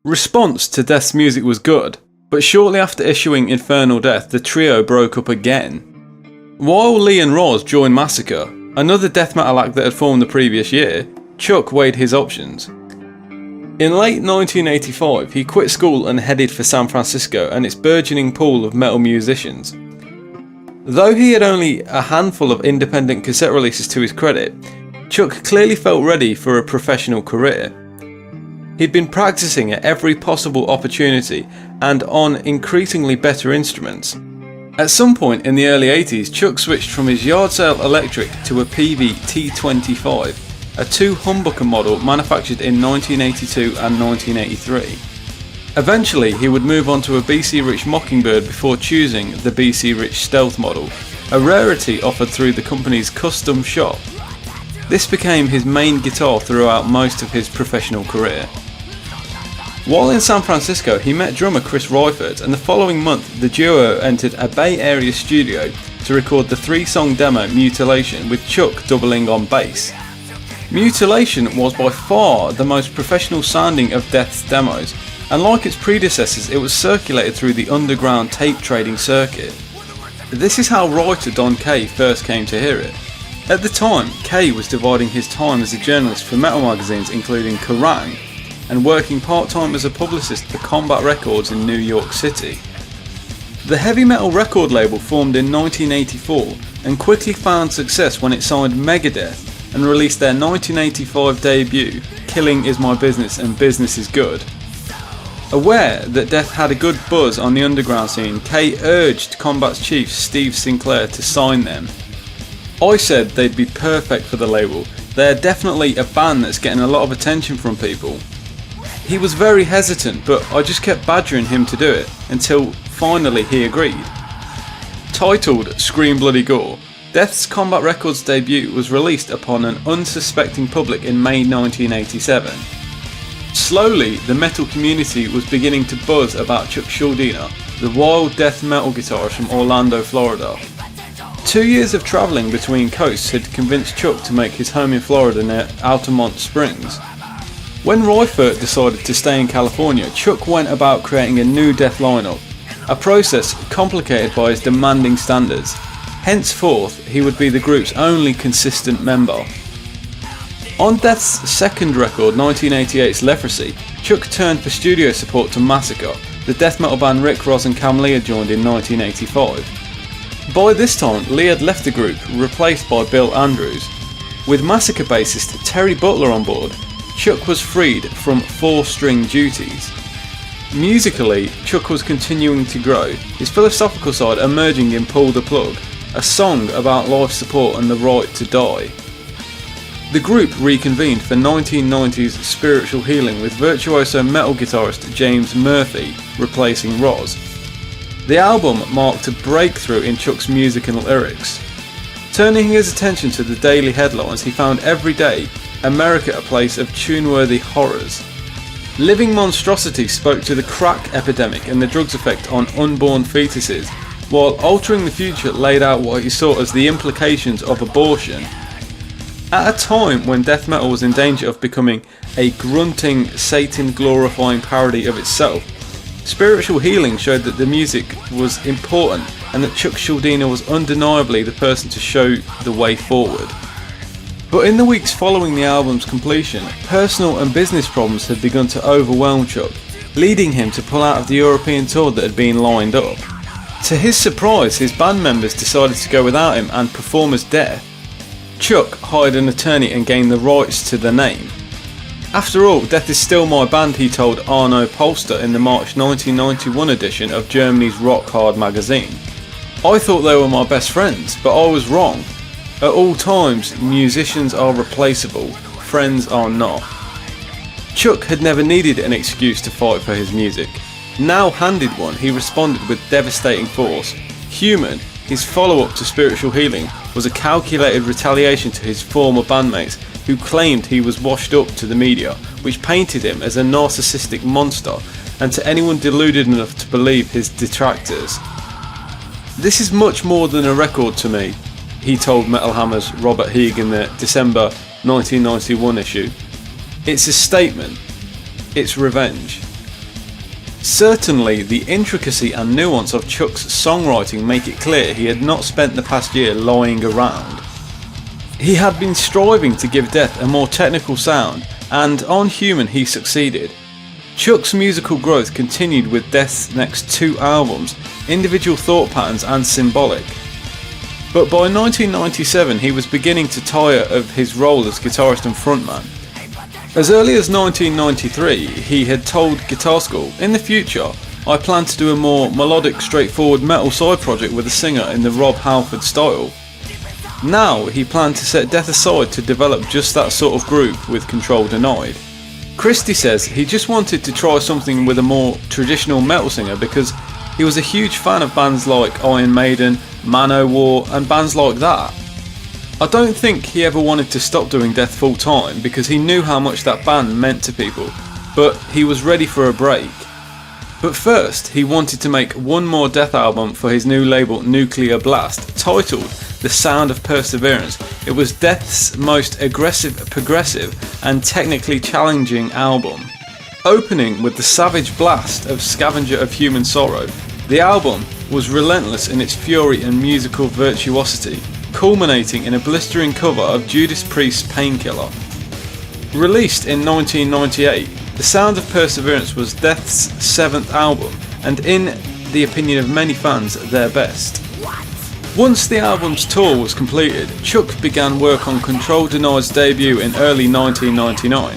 Response to Death's music was good, but shortly after issuing Infernal Death, the trio broke up again. While Lee and Roz joined Massacre, another death metal act that had formed the previous year, Chuck weighed his options. In late 1985, he quit school and headed for San Francisco and its burgeoning pool of metal musicians. Though he had only a handful of independent cassette releases to his credit, Chuck clearly felt ready for a professional career. He'd been practicing at every possible opportunity and on increasingly better instruments. At some point in the early 80s, Chuck switched from his yard sale electric to a PV T25, a two-humbucker model manufactured in 1982 and 1983. Eventually, he would move on to a BC Rich Mockingbird before choosing the BC Rich Stealth model, a rarity offered through the company's custom shop. This became his main guitar throughout most of his professional career. While in San Francisco, he met drummer Chris Reifert, and the following month the duo entered a Bay Area studio to record the 3-song demo Mutilation, with Chuck doubling on bass. Mutilation was by far the most professional sounding of Death's demos, and like its predecessors, it was circulated through the underground tape trading circuit. This is how writer Don Kay first came to hear it. At the time, Kay was dividing his time as a journalist for metal magazines including Kerrang! And working part-time as a publicist for Combat Records in New York City. The heavy metal record label formed in 1984 and quickly found success when it signed Megadeth and released their 1985 debut, Killing Is My Business and Business Is Good. Aware that Death had a good buzz on the underground scene, Kay urged Combat's chief Steve Sinclair to sign them. I said they'd be perfect for the label. They're definitely a band that's getting a lot of attention from people. He was very hesitant, but I just kept badgering him to do it, until finally he agreed. Titled Scream Bloody Gore, Death's Combat Records debut was released upon an unsuspecting public in May 1987. Slowly, the metal community was beginning to buzz about Chuck Schuldiner, the wild death metal guitarist from Orlando, Florida. 2 years of travelling between coasts had convinced Chuck to make his home in Florida near Altamont Springs. When Reifert decided to stay in California, Chuck went about creating a new death lineup, a process complicated by his demanding standards. Henceforth, he would be the group's only consistent member. On Death's second record, 1988's Leprosy, Chuck turned for studio support to Massacre, the death metal band Rick Ross and Cam Lee had joined in 1985. By this time, Lee had left the group, replaced by Bill Andrews. With Massacre bassist Terry Butler on board, Chuck was freed from 4-string duties. Musically, Chuck was continuing to grow, his philosophical side emerging in Pull the Plug, a song about life support and the right to die. The group reconvened for 1990's Spiritual Healing with virtuoso metal guitarist James Murphy replacing Roz. The album marked a breakthrough in Chuck's music and lyrics. Turning his attention to the daily headlines, he found Every Day, America a place of tune-worthy horrors. Living Monstrosity spoke to the crack epidemic and the drug's effect on unborn fetuses, while Altering the Future laid out what he saw as the implications of abortion. At a time when death metal was in danger of becoming a grunting, Satan-glorifying parody of itself, Spiritual Healing showed that the music was important and that Chuck Schuldiner was undeniably the person to show the way forward. But in the weeks following the album's completion, personal and business problems had begun to overwhelm Chuck, leading him to pull out of the European tour that had been lined up. To his surprise, his band members decided to go without him and perform as Death. Chuck hired an attorney and gained the rights to the name. After all, Death is still my band, he told Arno Polster in the March 1991 edition of Germany's Rock Hard magazine. I thought they were my best friends, but I was wrong. At all times, musicians are replaceable, friends are not. Chuck had never needed an excuse to fight for his music. Now handed one, he responded with devastating force. Human, his follow-up to Spiritual Healing, was a calculated retaliation to his former bandmates who claimed he was washed up to the media, which painted him as a narcissistic monster, and to anyone deluded enough to believe his detractors. This is much more than a record to me, he told Metal Hammer's Robert Heeg in the December 1991 issue. It's a statement. It's revenge. Certainly, the intricacy and nuance of Chuck's songwriting make it clear he had not spent the past year lying around. He had been striving to give Death a more technical sound, and on Human he succeeded. Chuck's musical growth continued with Death's next 2 albums, Individual Thought Patterns and Symbolic. But by 1997 he was beginning to tire of his role as guitarist and frontman. As early as 1993 he had told Guitar School, "In the future I plan to do a more melodic, straightforward metal side project with a singer in the Rob Halford style." Now he planned to set Death aside to develop just that sort of group with Control Denied. Christie says he just wanted to try something with a more traditional metal singer because he was a huge fan of bands like Iron Maiden, Manowar and bands like that. I don't think he ever wanted to stop doing Death full time because he knew how much that band meant to people, but he was ready for a break. But first he wanted to make one more Death album for his new label Nuclear Blast, titled The Sound of Perseverance. It was Death's most aggressive, progressive and technically challenging album. Opening with the savage blast of Scavenger of Human Sorrow, the album was relentless in its fury and musical virtuosity, culminating in a blistering cover of Judas Priest's Painkiller. Released in 1998, The Sound of Perseverance was Death's 7th album, and in the opinion of many fans, their best. Once the album's tour was completed, Chuck began work on Control Denied's debut in early 1999.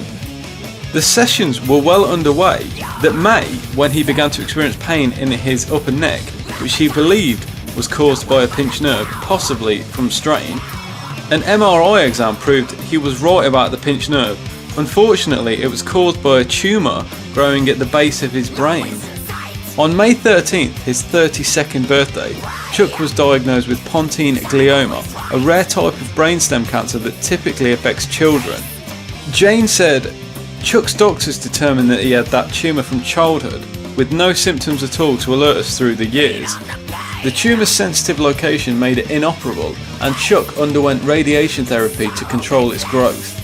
The sessions were well underway that May when he began to experience pain in his upper neck, which he believed was caused by a pinched nerve, possibly from strain. An MRI exam proved he was right about the pinched nerve. Unfortunately, it was caused by a tumour growing at the base of his brain. On May 13th, his 32nd birthday, Chuck was diagnosed with pontine glioma, a rare type of brainstem cancer that typically affects children. Jane said, "Chuck's doctors determined that he had that tumour from childhood, with no symptoms at all to alert us through the years. The tumour's sensitive location made it inoperable, and Chuck underwent radiation therapy to control its growth.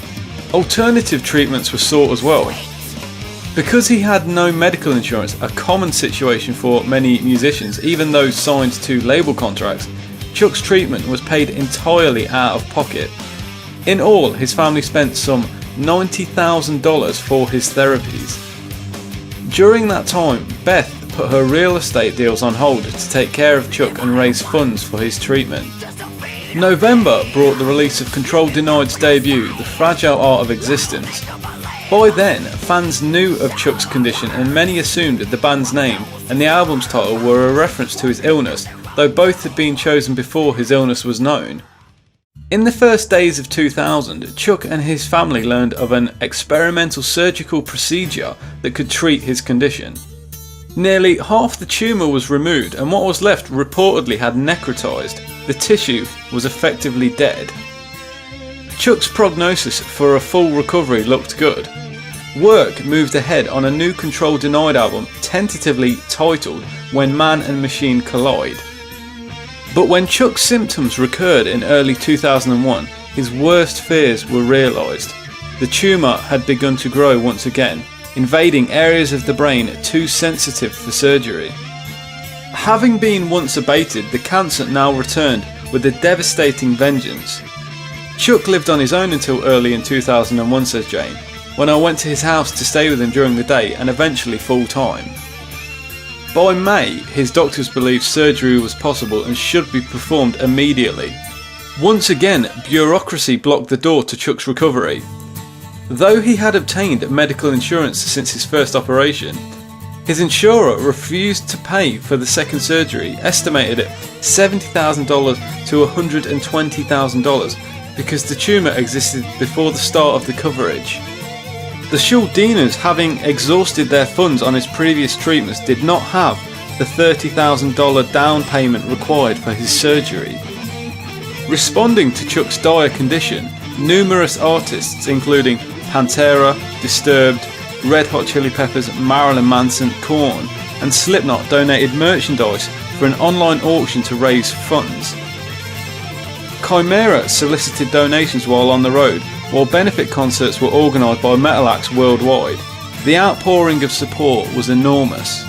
Alternative treatments were sought as well. Because he had no medical insurance, a common situation for many musicians, even those signed to label contracts, Chuck's treatment was paid entirely out of pocket. In all, his family spent some $90,000 for his therapies. During that time, Beth put her real estate deals on hold to take care of Chuck and raise funds for his treatment. November brought the release of Control Denied's debut, The Fragile Art of Existence. By then, fans knew of Chuck's condition and many assumed that the band's name and the album's title were a reference to his illness, though both had been chosen before his illness was known. In the first days of 2000, Chuck and his family learned of an experimental surgical procedure that could treat his condition. Nearly half the tumour was removed and what was left reportedly had necrotised. The tissue was effectively dead. Chuck's prognosis for a full recovery looked good. Work moved ahead on a new Control Denied album, tentatively titled When Man and Machine Collide. But when Chuck's symptoms recurred in early 2001, his worst fears were realised. The tumour had begun to grow once again, invading areas of the brain too sensitive for surgery. Having been once abated, the cancer now returned with a devastating vengeance. Chuck lived on his own until early in 2001, says Jane, when I went to his house to stay with him during the day and eventually full time. By May, his doctors believed surgery was possible and should be performed immediately. Once again, bureaucracy blocked the door to Chuck's recovery. Though he had obtained medical insurance since his first operation, his insurer refused to pay for the second surgery, estimated at $70,000 to $120,000, because the tumour existed before the start of the coverage. The Schuldinas, having exhausted their funds on his previous treatments, did not have the $30,000 down payment required for his surgery. Responding to Chuck's dire condition, numerous artists including Pantera, Disturbed, Red Hot Chili Peppers, Marilyn Manson, Korn and Slipknot donated merchandise for an online auction to raise funds. Chimera solicited donations while on the road, while benefit concerts were organised by metal acts worldwide. The outpouring of support was enormous.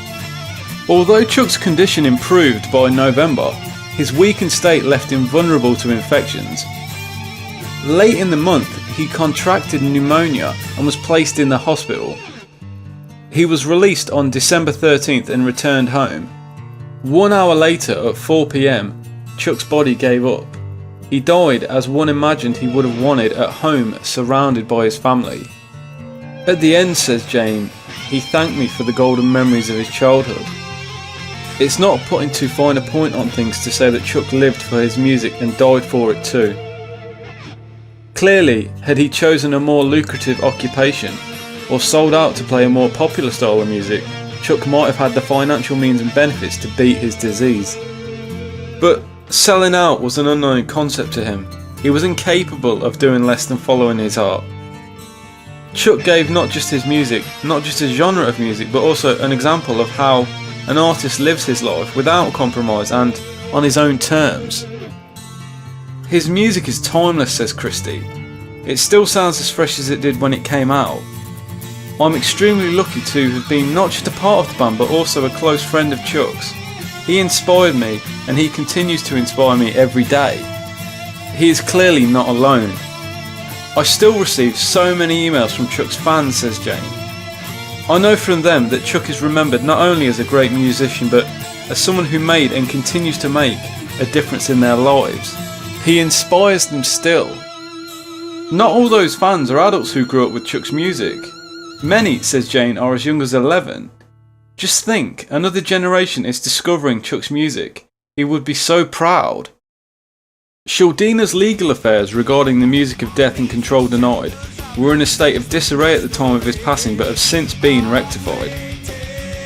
Although Chuck's condition improved by November, his weakened state left him vulnerable to infections. Late in the month, he contracted pneumonia and was placed in the hospital. He was released on December 13th and returned home. 1 hour later, at 4 p.m, Chuck's body gave up. He died as one imagined he would have wanted, at home surrounded by his family. At the end, says Jane, he thanked me for the golden memories of his childhood. It's not putting too fine a point on things to say that Chuck lived for his music and died for it too. Clearly, had he chosen a more lucrative occupation, or sold out to play a more popular style of music, Chuck might have had the financial means and benefits to beat his disease. But selling out was an unknown concept to him. He was incapable of doing less than following his heart. Chuck gave not just his music, not just a genre of music, but also an example of how an artist lives his life without compromise and on his own terms. His music is timeless, says Christy. It still sounds as fresh as it did when it came out. I'm extremely lucky to have been not just a part of the band but also a close friend of Chuck's. He inspired me and he continues to inspire me every day. He is clearly not alone. I still receive so many emails from Chuck's fans, says Jane. I know from them that Chuck is remembered not only as a great musician but as someone who made and continues to make a difference in their lives. He inspires them still. Not all those fans are adults who grew up with Chuck's music. Many, says Jane, are as young as 11. Just think, another generation is discovering Chuck's music. He would be so proud. Shaldina's legal affairs regarding the music of Death and Control Denied were in a state of disarray at the time of his passing but have since been rectified.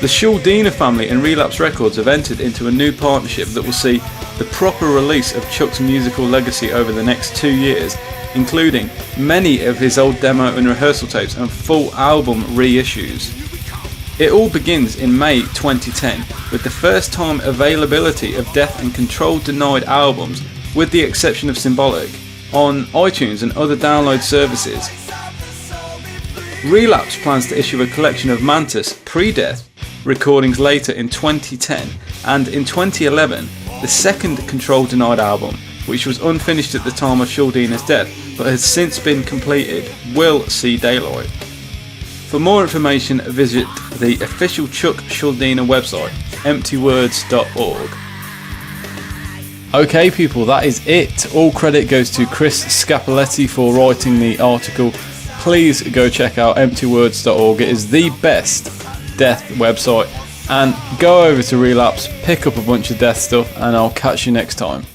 The Shaldina family and Relapse Records have entered into a new partnership that will see the proper release of Chuck's musical legacy over the next 2 years, including many of his old demo and rehearsal tapes and full album reissues. It all begins in May 2010 with the first time availability of Death and Control Denied albums, with the exception of Symbolic, on iTunes and other download services. Relapse plans to issue a collection of Mantis pre-death recordings later in 2010, and in 2011 the second Control Denied album, which was unfinished at the time of Shaldina's death but has since been completed, will see daylight. For more information, visit the official Chuck Shaldina website, emptywords.org. Okay people, that is it. All credit goes to Chris Scapoletti for writing the article. Please go check out emptywords.org. It is the best death website. And go over to Relapse, pick up a bunch of death stuff, and I'll catch you next time.